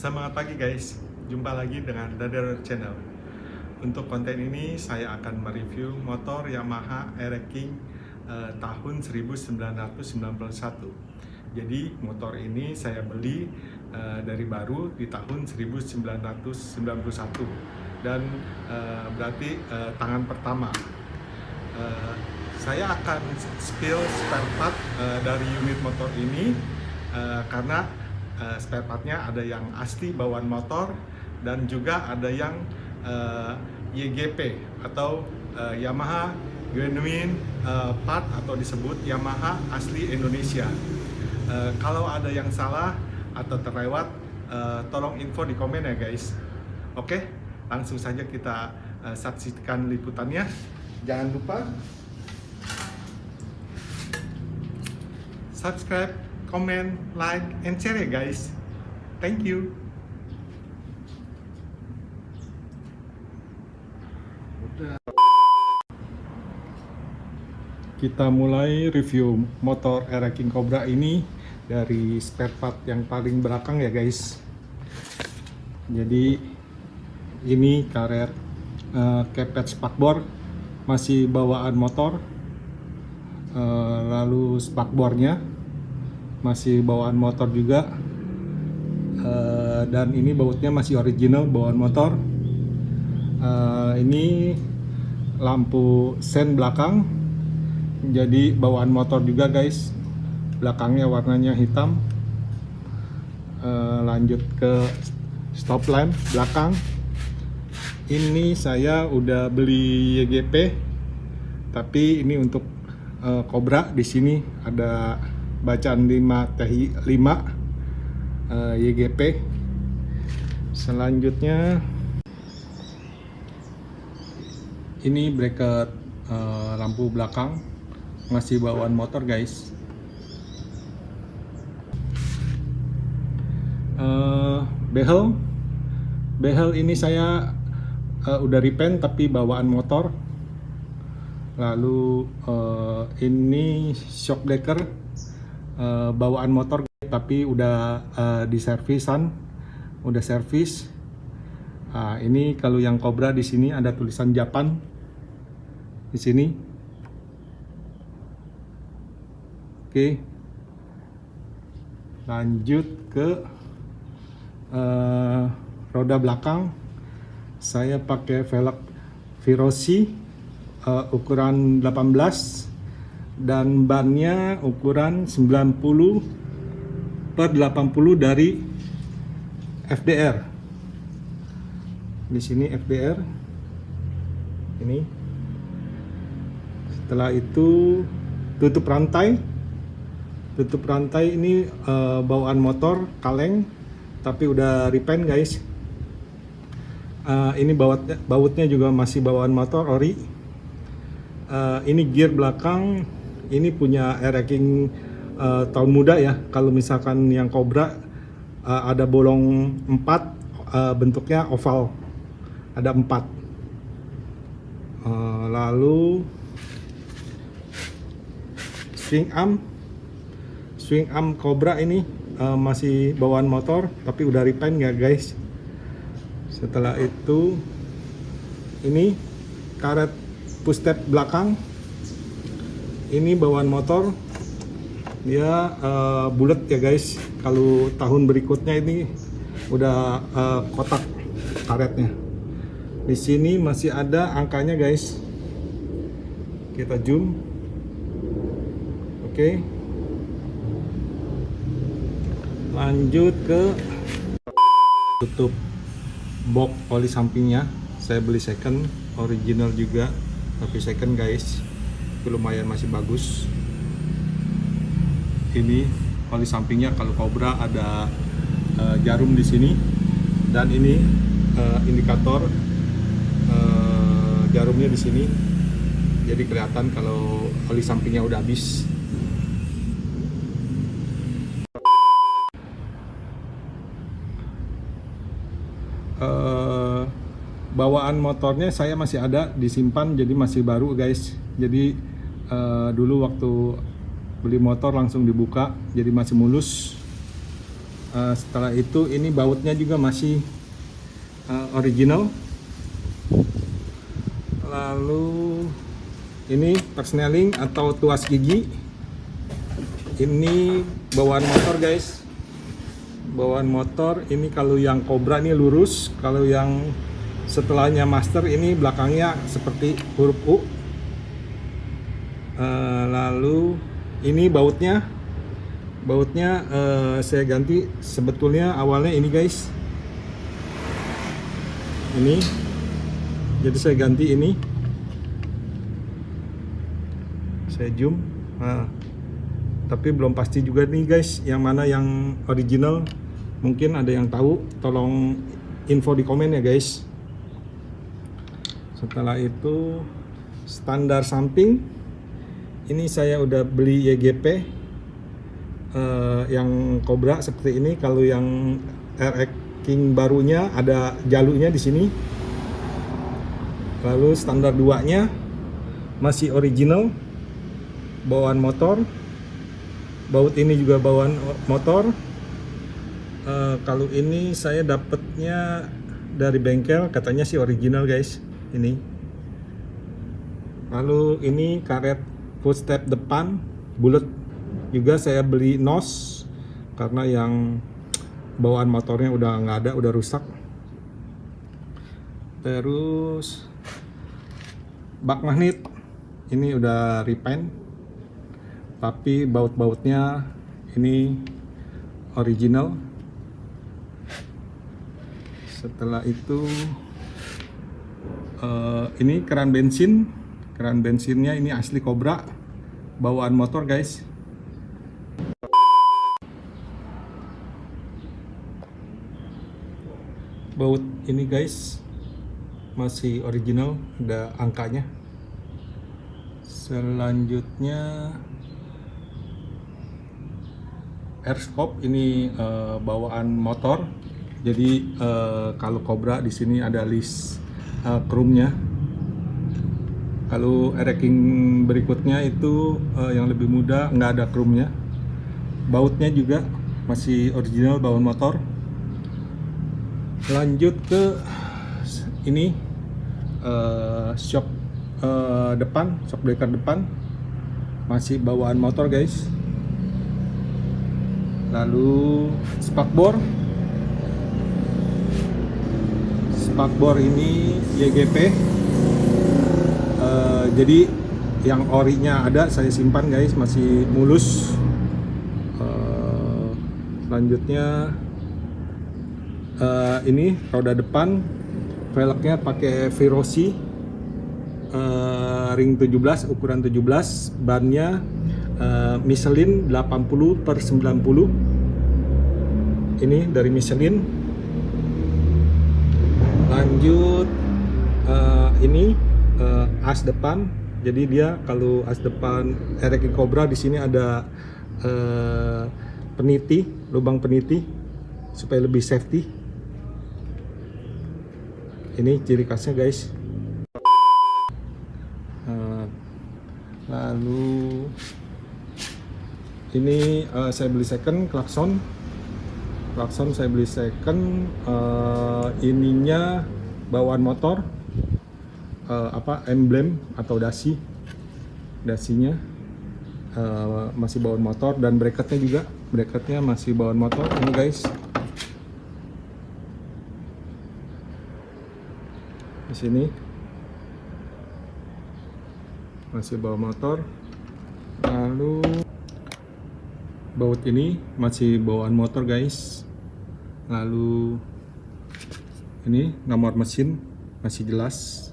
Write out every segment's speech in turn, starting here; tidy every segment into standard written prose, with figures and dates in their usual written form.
Semangat pagi guys, jumpa lagi dengan Dader Channel. Untuk konten ini saya akan mereview motor Yamaha Aero King tahun 1991. Jadi motor ini saya beli dari baru di tahun 1991 dan berarti tangan pertama. Saya akan spill spare part dari unit motor ini karena spare partnya ada yang asli bawaan motor dan juga ada yang YGP atau Yamaha Genuine Part atau disebut Yamaha asli Indonesia. Kalau ada yang salah atau terlewat, tolong info di komen ya guys. Oke, langsung saja kita saksikan liputannya. Jangan lupa subscribe, comment, like, and share ya guys. Thank you. Kita mulai review motor Aero King Cobra ini dari spare part yang paling belakang ya guys. Jadi ini karet kepet spakbor masih bawaan motor, lalu spakbornya masih bawaan motor juga, dan ini bautnya masih original bawaan motor. Ini lampu sen belakang jadi bawaan motor juga guys, belakangnya warnanya hitam. Lanjut ke stop lamp belakang, ini saya udah beli YGP, tapi ini untuk Cobra. Di sini ada bacaan 5 THI 5 YGP. Selanjutnya ini bracket lampu belakang masih bawaan motor guys. Behel ini saya udah repaint tapi bawaan motor. Lalu ini shock breaker bawaan motor tapi udah diservisan, udah servis. Ini kalau yang Cobra di sini ada tulisan Japan di sini. Oke, lanjut ke roda belakang. Saya pakai velg Virosi ukuran 18 dan bannya ukuran 90/80 dari FDR. Di sini FDR ini. Setelah itu tutup rantai ini bawaan motor kaleng tapi udah repaint guys. Ini bautnya juga masih bawaan motor ori. Ini gear belakang, ini punya Aero King tahun muda ya. Kalau misalkan yang Cobra ada bolong 4, bentuknya oval, ada 4. Lalu swing arm Cobra ini masih bawaan motor tapi udah repaint ya guys. Setelah itu ini karet push tab belakang, ini bawaan motor, dia bulat ya guys. Kalau tahun berikutnya ini udah kotak karetnya. Di sini masih ada angkanya guys. Kita zoom. Oke. Lanjut ke tutup box oli sampingnya. Saya beli second, original juga tapi second guys. Itu lumayan masih bagus. Ini oli sampingnya kalau Cobra ada jarum di sini, dan ini indikator jarumnya di sini. Jadi kelihatan kalau oli sampingnya udah habis. Bawaan motornya saya masih ada disimpan, jadi masih baru guys. Jadi dulu waktu beli motor langsung dibuka, jadi masih mulus. Setelah itu ini bautnya juga masih original. Lalu ini persneling atau tuas gigi. Ini bawaan motor guys, bawaan motor. Ini kalau yang Cobra ini lurus, kalau yang setelahnya Master ini belakangnya seperti huruf U. Lalu ini bautnya saya ganti. Sebetulnya awalnya ini guys, ini jadi saya ganti ini, saya zoom. Tapi belum pasti juga nih guys yang mana yang original. Mungkin ada yang tahu, tolong info di komen ya guys. Setelah itu standar samping ini saya udah beli YGP yang Cobra seperti ini. Kalau yang RX King barunya ada jalurnya di sini. Lalu standar 2-nya masih original, bawaan motor. Baut ini juga bawaan motor. Kalau ini saya dapatnya dari bengkel, katanya sih original guys ini. Lalu ini karet footstep depan bulat, juga saya beli NOS karena yang bawaan motornya udah nggak ada, udah rusak. Terus bak magnet ini udah repaint, tapi baut-bautnya ini original. Setelah itu ini keran bensinnya ini asli Cobra, bawaan motor guys. Baut ini guys masih original, ada angkanya. Selanjutnya air scope ini bawaan motor. Jadi kalau Cobra di sini ada list chrome-nya. Kalau RX berikutnya itu yang lebih muda nggak ada chrome-nya. Bautnya juga masih original, bawaan motor. Lanjut ke ini shock depan, shock breaker depan masih bawaan motor guys. Lalu spakbor ini YGP. Jadi yang orinya ada, saya simpan guys, masih mulus. Selanjutnya ini roda depan, velgnya pakai Verosi ring 17, ukuran 17. Bannya Michelin 80/90. Ini dari Michelin. Lanjut ini as depan. Jadi dia kalau as depan RX Cobra di sini ada peniti, lubang peniti supaya lebih safety. Ini ciri khasnya guys. Lalu ini saya beli second klakson saya beli second. Ininya bawaan motor, emblem atau dasinya masih bawaan motor, dan bracketnya masih bawaan motor ini guys. Di sini masih bawaan motor. Lalu baut ini masih bawaan motor guys. Lalu ini nomor mesin masih jelas.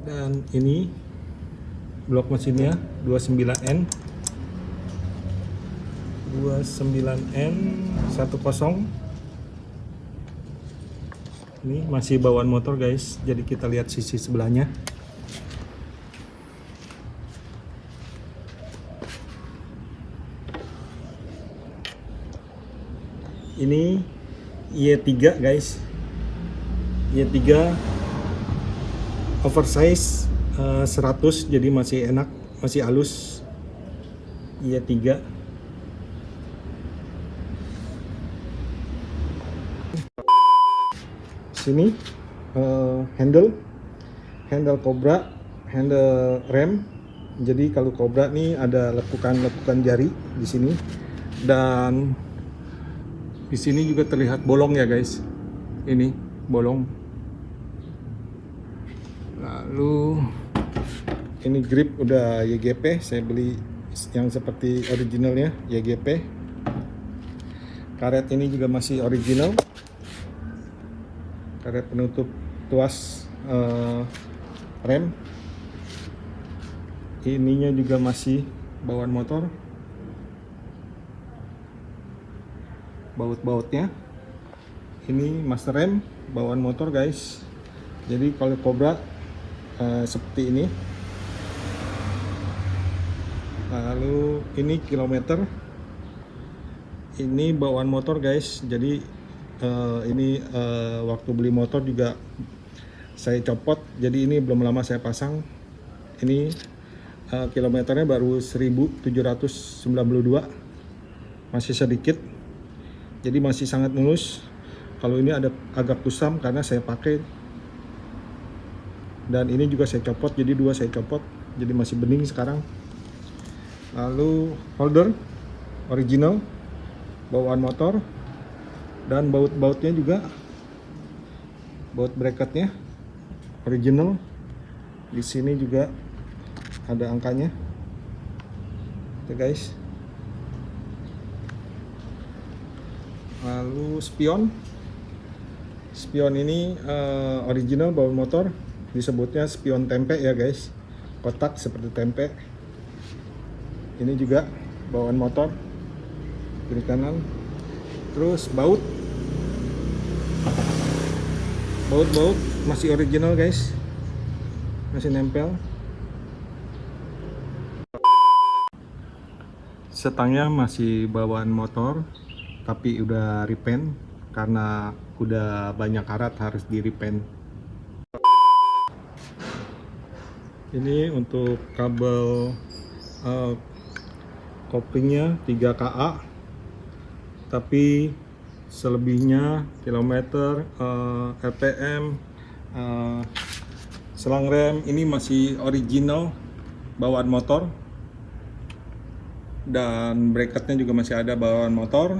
Dan ini blok mesinnya 29N 10. Ini masih bawaan motor guys. Jadi kita lihat sisi sebelahnya. Ini Y3 guys. Y3 oversize 100, jadi masih enak, masih halus. Y3. sini handle Cobra, handle rem. Jadi kalau Cobra nih ada lekukan jari di sini, dan di sini juga terlihat bolong ya guys. Ini bolong. Lalu ini grip udah YGP, saya beli yang seperti originalnya YGP. Karet ini juga masih original. Karet penutup tuas rem. Ininya juga masih bawaan motor. Baut-bautnya ini master rem, bawaan motor guys. Jadi kalau Cobra seperti ini. Lalu ini kilometer, ini bawaan motor guys. Jadi ini waktu beli motor juga saya copot, jadi ini belum lama saya pasang. Ini kilometernya baru 1792, masih sedikit, jadi masih sangat mulus. Kalau ini ada agak kusam karena saya pakai, dan ini juga saya copot, jadi dua saya copot, jadi masih bening sekarang. Lalu holder original, bawaan motor, dan baut-bautnya juga, baut bracketnya original. Di sini juga ada angkanya, tuh guys. Lalu spion ini original bawaan motor, disebutnya spion tempe ya guys, kotak seperti tempe. Ini juga bawaan motor, kiri kanan. Terus baut masih original guys, masih nempel. Setangnya masih bawaan motor, tapi udah repaint karena udah banyak karat harus di repaint. Ini untuk kabel koplingnya 3KA, tapi selebihnya kilometer, RPM, selang rem ini masih original bawaan motor. Dan bracketnya juga masih ada bawaan motor.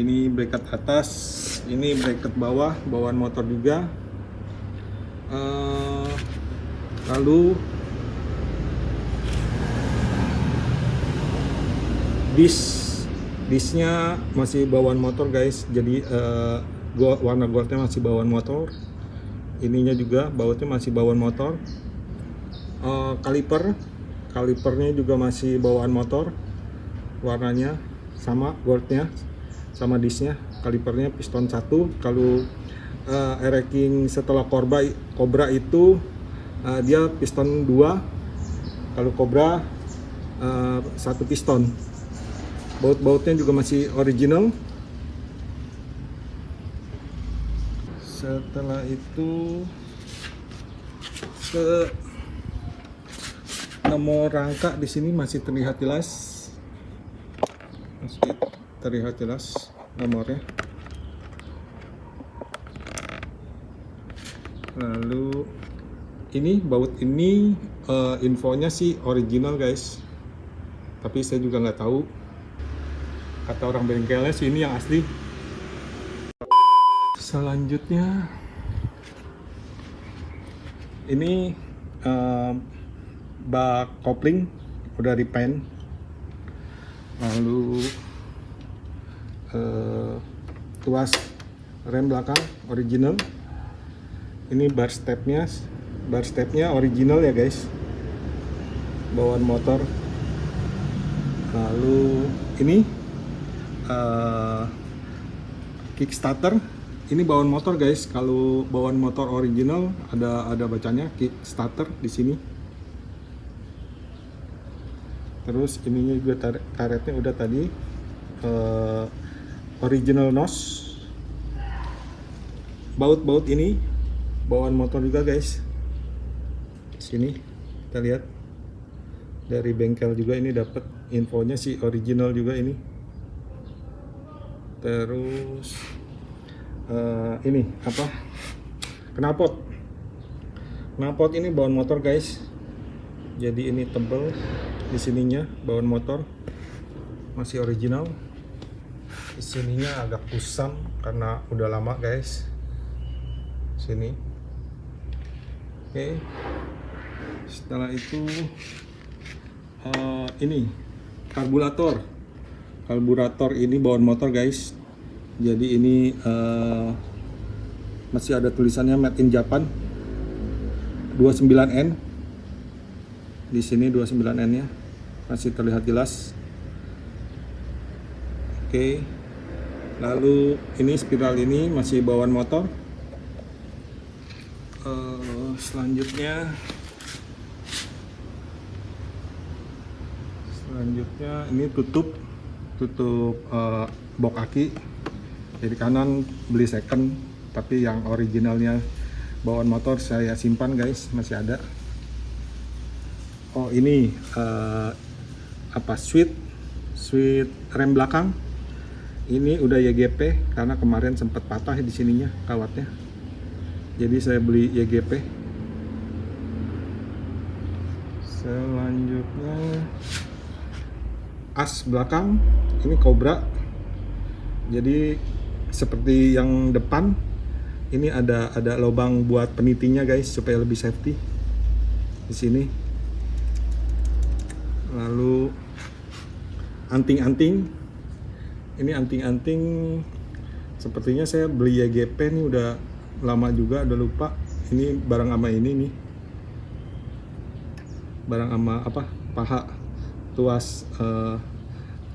Ini bracket atas, ini bracket bawah, bawaan motor juga. Lalu disknya masih bawaan motor guys. Jadi warna goldnya masih bawaan motor. Ininya juga bautnya masih bawaan motor. Kalipernya juga masih bawaan motor, warnanya sama, goldnya sama, disknya. Kalipernya piston 1. Kalau ranking setelah Cobra itu dia piston 2. Kalau Cobra 1 piston. Baut-bautnya juga masih original. Setelah itu ke nomor rangka di sini masih terlihat jelas, nomornya. Lalu ini baut ini infonya sih original guys, tapi saya juga nggak tahu, kata orang bengkelnya sih ini yang asli. Selanjutnya ini bak kopling udah repaint. Lalu tuas rem belakang original. Ini bar stepnya original ya guys, bawaan motor. Lalu ini kickstarter, ini bawaan motor guys. Kalau bawaan motor original ada bacanya kickstarter di sini. Terus ininya juga karetnya udah tadi, original nose. Baut ini bawaan motor juga guys. Sini kita lihat dari bengkel juga, ini dapat infonya sih original juga ini. Terus ini apa, knalpot ini bawaan motor guys. Jadi ini tebel di sininya, bawaan motor masih original. Di sininya agak kusam karena udah lama guys. Sini. Oke. Setelah itu ini karburator ini bawaan motor guys. Jadi ini masih ada tulisannya Made in Japan 29N. Di sini 29N nya masih terlihat jelas. Oke. Lalu ini spiral ini masih bawaan motor. Selanjutnya ini tutup box aki. Jadi kanan beli second, tapi yang originalnya bawaan motor saya simpan guys, masih ada. Oh ini switch rem belakang. Ini udah YGP karena kemarin sempat patah di sininya kawatnya. Jadi saya beli YGP. Selanjutnya as belakang ini Cobra. Jadi seperti yang depan ini ada lubang buat penitinya guys supaya lebih safety di sini. Lalu anting-anting ini anting-anting sepertinya saya beli YGP nih udah lama juga, udah lupa. Ini barang sama ini nih, barang sama apa, paha tuas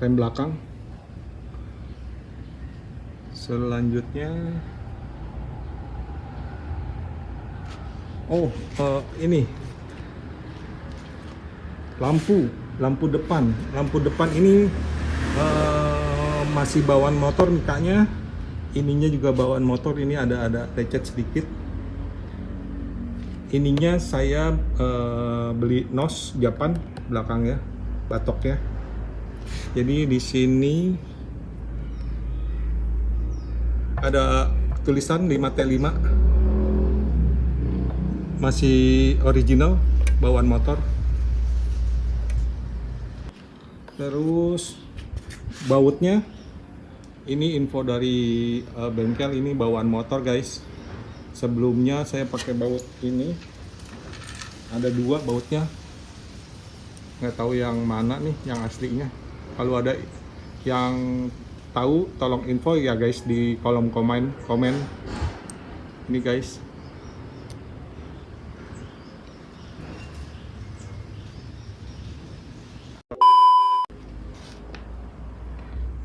rem belakang. Selanjutnya ini lampu depan ini masih bawaan motor mikanya. Ininya juga bawaan motor, ini ada lecet sedikit. Ininya saya beli NOS Japan belakangnya, batoknya. Jadi di sini ada tulisan 5T5, masih original bawaan motor. Terus bautnya ini info dari bengkel, ini bawaan motor guys. Sebelumnya saya pakai baut ini, ada 2 bautnya, nggak tahu yang mana nih yang aslinya. Kalau ada yang tahu tolong info ya guys di kolom komen ini guys.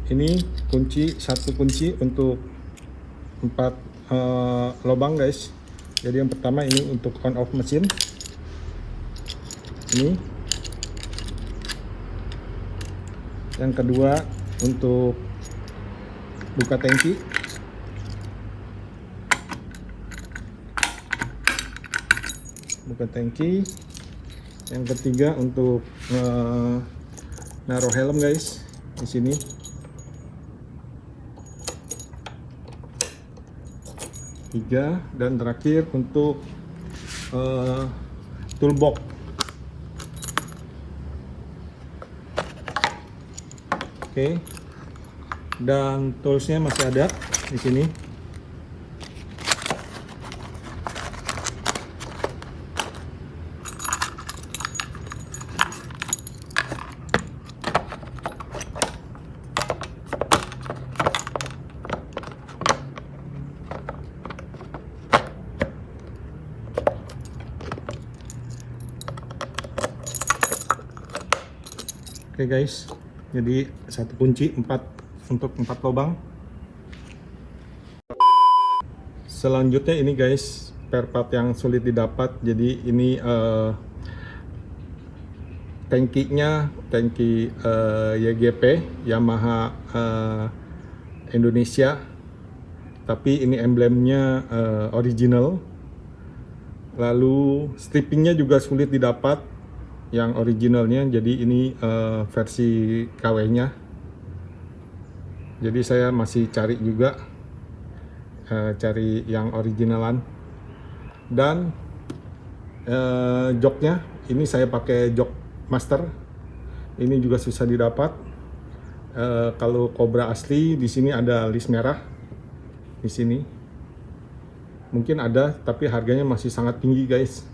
Ini satu kunci untuk 4 lubang guys. Jadi yang pertama ini untuk on off mesin. Ini. Yang kedua untuk buka tangki. Yang ketiga untuk naruh helm guys di sini. Dan terakhir untuk toolbox. Oke. Dan toolsnya masih ada di sini. Oke guys, jadi satu kunci untuk 4 lubang. Selanjutnya ini guys, spare part yang sulit didapat. Jadi ini tangki YGP Yamaha Indonesia, tapi ini emblemnya original. Lalu strippingnya juga sulit didapat yang originalnya, jadi ini versi KW nya. Jadi saya masih cari juga cari yang originalan. Dan joknya ini saya pakai jok master, ini juga susah didapat. Kalau Cobra asli di sini ada list merah di sini, mungkin ada tapi harganya masih sangat tinggi guys.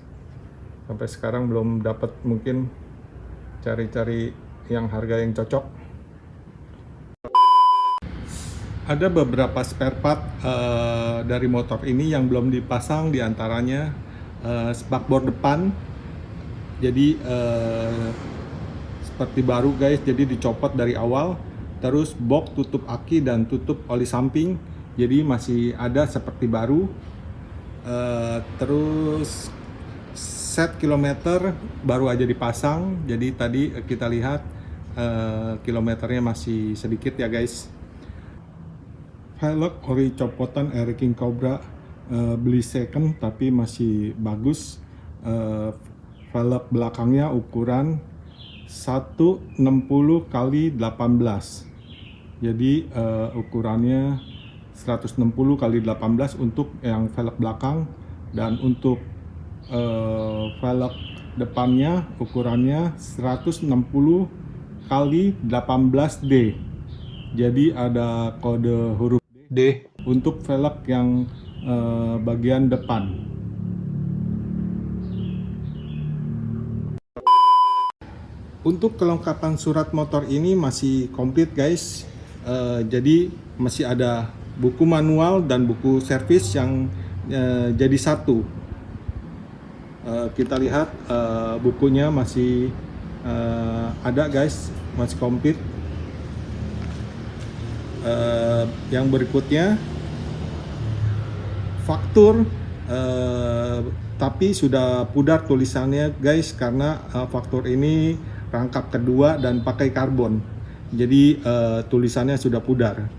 Sampai sekarang belum dapat, mungkin cari-cari yang harga yang cocok. Ada beberapa spare part dari motor ini yang belum dipasang, diantaranya spakbor depan. Jadi seperti baru guys, jadi dicopot dari awal. Terus box tutup aki dan tutup oli samping, jadi masih ada seperti baru. Terus set kilometer baru aja dipasang, jadi tadi kita lihat kilometernya masih sedikit ya guys. Velg ori copotan Air King Cobra, beli second tapi masih bagus. Velg belakangnya ukuran 160 kali 18, jadi ukurannya 160 kali 18 untuk yang velg belakang. Dan untuk velg depannya ukurannya 160 kali 18D, jadi ada kode huruf D untuk velg yang bagian depan. Untuk kelengkapan surat motor ini masih komplit guys, jadi masih ada buku manual dan buku servis yang jadi satu. Kita lihat bukunya masih ada guys, masih komplit. Yang berikutnya faktur, tapi sudah pudar tulisannya guys, karena faktur ini rangkap kedua dan pakai karbon, jadi tulisannya sudah pudar.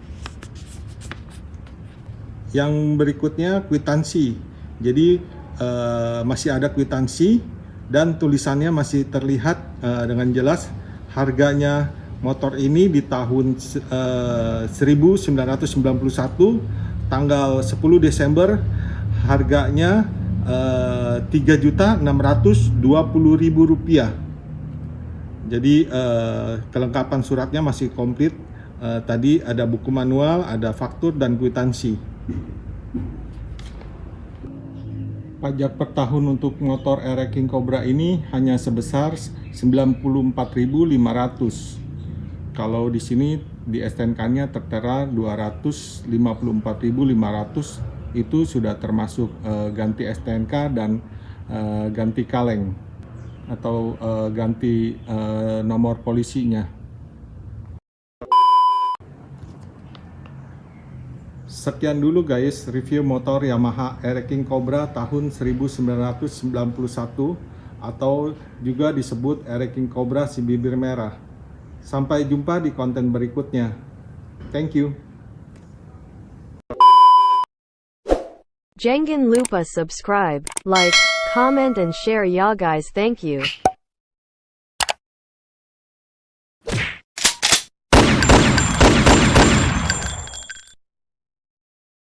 Yang berikutnya kwitansi, jadi masih ada kwitansi dan tulisannya masih terlihat dengan jelas. Harganya motor ini di tahun 1991, tanggal 10 Desember, harganya Rp3.620.000. Jadi kelengkapan suratnya masih komplit. Tadi ada buku manual, ada faktur dan kwitansi. Pajak per tahun untuk motor Air King Cobra ini hanya sebesar 94.500. Kalau di sini di STNK-nya tertera 254.500, itu sudah termasuk ganti STNK dan ganti kaleng atau ganti nomor polisinya. Sekian dulu guys review motor Yamaha Air King Cobra tahun 1991, atau juga disebut Air King Cobra si bibir merah. Sampai jumpa di konten berikutnya. Thank you. Jangan lupa subscribe, like, comment and share ya guys, thank you.